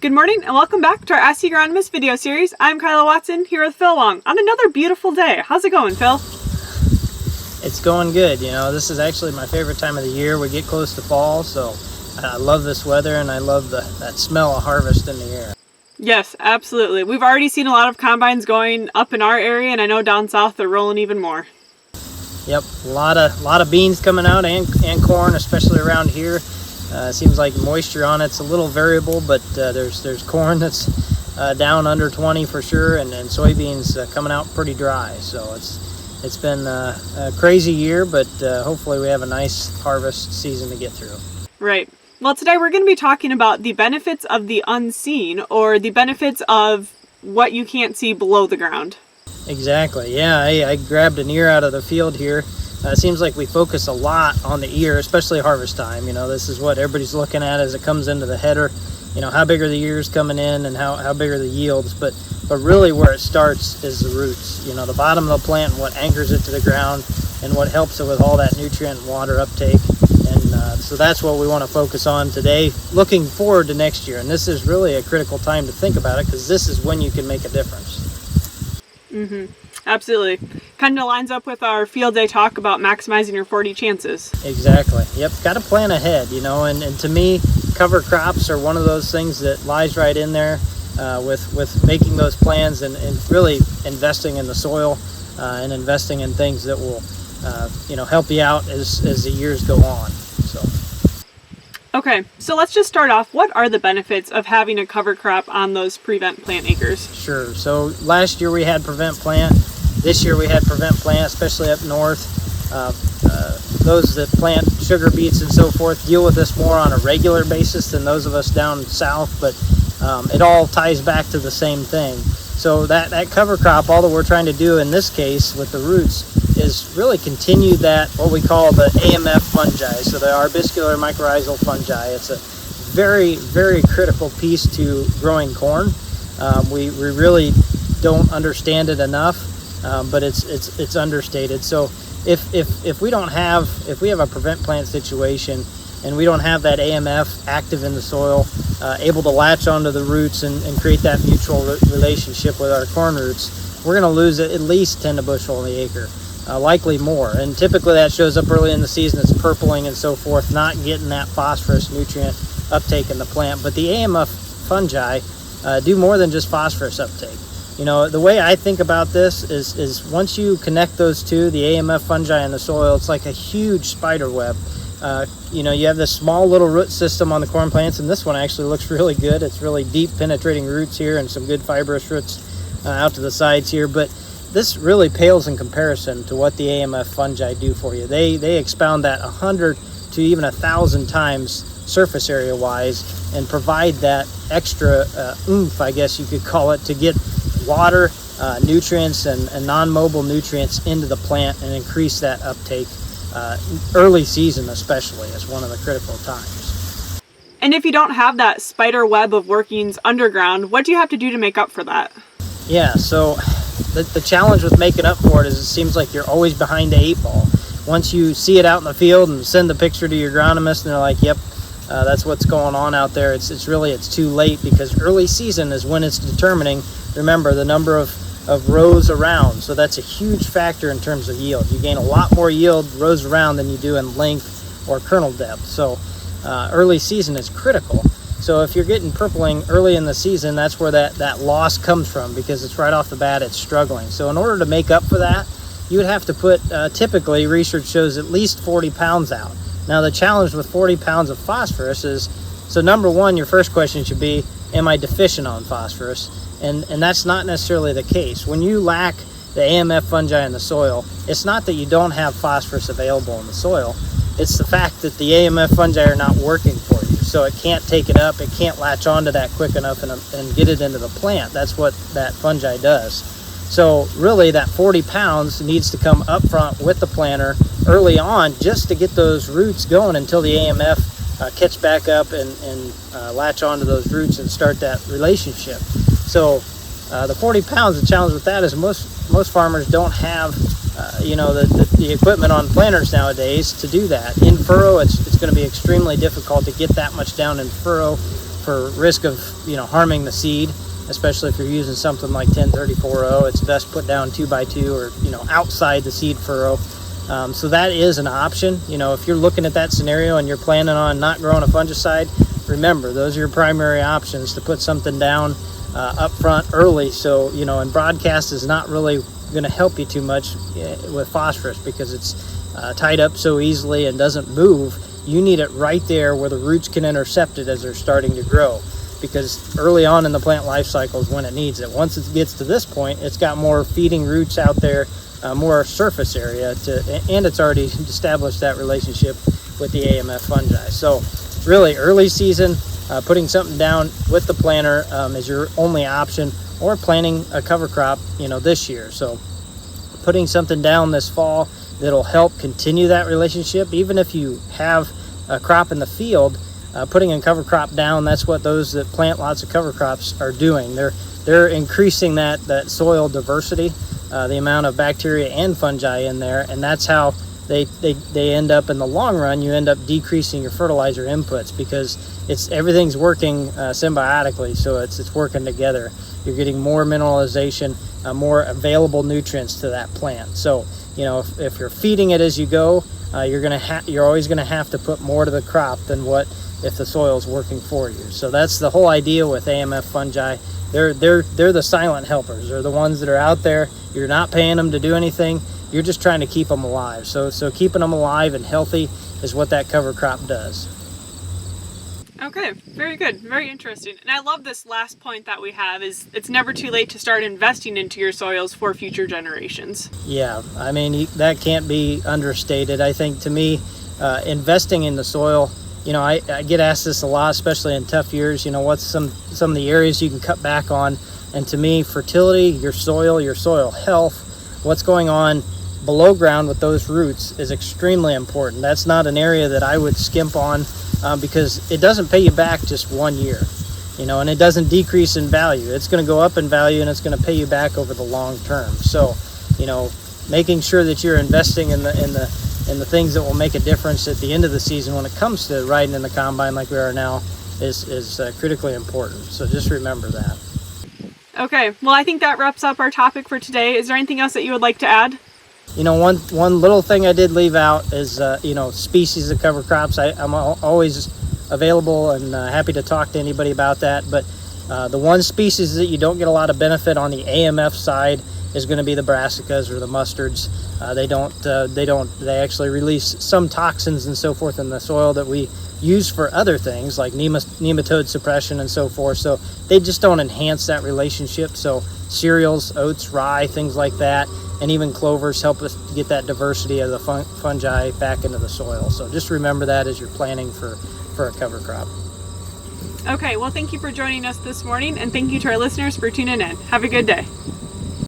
Good morning and welcome back to our Ask the Agronomist video series. I'm Kyla Watson here with Phil Long on another beautiful day. How's it going, Phil? It's going good. You know, this is actually my favorite time of the year. We get close to fall, so I love this weather and I love that smell of harvest in the air. Yes, absolutely. We've already seen a lot of combines going up in our area, and I know down south they're rolling even more. Yep, a lot of beans coming out and corn, especially around here. Seems like moisture on it's a little variable, but there's corn that's down under 20 for sure, and soybeans coming out pretty dry. So it's been a crazy year, but hopefully we have a nice harvest season to get through. Right. Well, today we're going to be talking about the benefits of the unseen, or the benefits of what you can't see below the ground. Exactly. Yeah, I grabbed an ear out of the field here. It seems like we focus a lot on the ear, especially harvest time. You know, this is what everybody's looking at as it comes into the header. You know, how big are the ears coming in and how big are the yields? But really where it starts is the roots. You know, the bottom of the plant and what anchors it to the ground and what helps it with all that nutrient and water uptake. And so that's what we want to focus on today, looking forward to next year. And this is really a critical time to think about it, because this is when you can make a difference. Absolutely. Kind of lines up with our field day talk about maximizing your 40 chances. Exactly. Yep. Got to plan ahead, you know, and to me, cover crops are one of those things that lies right in there with making those plans and really investing in the soil and investing in things that will, help you out as the years go on. Okay, so let's just start off. What are the benefits of having a cover crop on those prevent plant acres? Sure. So last year we had prevent plant. This year we had prevent plant, especially up north. Those that plant sugar beets and so forth deal with this more on a regular basis than those of us down south, but it all ties back to the same thing. So that cover crop, all that we're trying to do in this case with the roots is really continue that, what we call the AMF fungi, so the arbuscular mycorrhizal fungi. It's a very, very critical piece to growing corn. We really don't understand it enough, but it's understated. So if we have a prevent plant situation and we don't have that AMF active in the soil, able to latch onto the roots and create that mutual relationship with our corn roots, we're going to lose at least 10 to bushel on the acre. Likely more, and typically that shows up early in the season. It's purpling and so forth, not getting that phosphorus nutrient uptake in the plant. But the AMF fungi do more than just phosphorus uptake. You know, the way I think about this is once you connect those two, the AMF fungi in the soil, it's like a huge spider web. You have this small little root system on the corn plants, and this one actually looks really good. It's really deep penetrating roots here and some good fibrous roots out to the sides here, but this really pales in comparison to what the AMF fungi do for you. They expound that 100 to even 1,000 times surface area wise and provide that extra oomph, I guess you could call it, to get water, nutrients and non-mobile nutrients into the plant and increase that uptake. Early season especially is one of the critical times. And if you don't have that spider web of workings underground, what do you have to do to make up for that? Yeah, so the challenge with making up for it is it seems like you're always behind the 8 ball. Once you see it out in the field and send the picture to your agronomist and they're like, yep, that's what's going on out there, it's too late, because early season is when it's determining, remember, the number of rows around. So that's a huge factor in terms of yield. You gain a lot more yield rows around than you do in length or kernel depth. So early season is critical. So if you're getting purpling early in the season, that's where that loss comes from, because it's right off the bat, it's struggling. So in order to make up for that, you would have to put, typically research shows, at least 40 pounds out. Now the challenge with 40 pounds of phosphorus is, so number one, your first question should be, am I deficient on phosphorus? And that's not necessarily the case. When you lack the AMF fungi in the soil, it's not that you don't have phosphorus available in the soil. It's the fact that the AMF fungi are not working for you. So it can't take it up, it can't latch onto that quick enough and get it into the plant. That's what that fungi does. So really that 40 pounds needs to come up front with the planter early on, just to get those roots going until the AMF catch back up and latch onto those roots and start that relationship. So the 40 pounds, the challenge with that is most farmers don't have the equipment on planters nowadays to do that. In furrow, it's going to be extremely difficult to get that much down in furrow for risk of harming the seed, especially if you're using something like 1034-0. It's best put down 2x2 or outside the seed furrow. So that is an option. If you're looking at that scenario and you're planning on not growing a fungicide, remember those are your primary options to put something down up front early. So and broadcast is not really going to help you too much with phosphorus because it's tied up so easily and doesn't move. You need it right there where the roots can intercept it as they're starting to grow, because early on in the plant life cycle is when it needs it. Once it gets to this point, it's got more feeding roots out there, more surface area, and it's already established that relationship with the AMF fungi. So really early season, putting something down with the planter is your only option, or planting a cover crop this year. So putting something down this fall that'll help continue that relationship. Even if you have a crop in the field, putting a cover crop down, that's what those that plant lots of cover crops are doing. They're increasing that soil diversity, the amount of bacteria and fungi in there, and that's how they end up in the long run. You end up decreasing your fertilizer inputs because everything's working symbiotically, so it's working together. You're getting more mineralization, more available nutrients to that plant. So if you're feeding it as you go, you're always gonna have to put more to the crop than what if the soil's working for you. So that's the whole idea with AMF fungi. They're the silent helpers. They're the ones that are out there. You're not paying them to do anything. You're just trying to keep them alive. So keeping them alive and healthy is what that cover crop does. Okay, very good, very interesting. And I love this last point that we have is it's never too late to start investing into your soils for future generations. Yeah, I mean, that can't be understated. I think to me, investing in the soil, I get asked this a lot, especially in tough years, what's some of the areas you can cut back on. And to me, fertility, your soil health, what's going on below ground with those roots is extremely important. That's not an area that I would skimp on because it doesn't pay you back just 1 year, and it doesn't decrease in value. It's going to go up in value, and it's going to pay you back over the long term. So, making sure that you're investing in the things that will make a difference at the end of the season when it comes to riding in the combine like we are now is critically important. So just remember that. Okay, well, I think that wraps up our topic for today. Is there anything else that you would like to add? One little thing I did leave out is, species of cover crops. I'm always available and happy to talk to anybody about that. But the one species that you don't get a lot of benefit on the AMF side is going to be the brassicas or the mustards. They actually release some toxins and so forth in the soil that we use for other things like nematode suppression and so forth. So they just don't enhance that relationship. So cereals, oats, rye, things like that, and even clovers help us get that diversity of the fungi back into the soil. So just remember that as you're planning for a cover crop. Okay, well, thank you for joining us this morning, and thank you to our listeners for tuning in. Have a good day.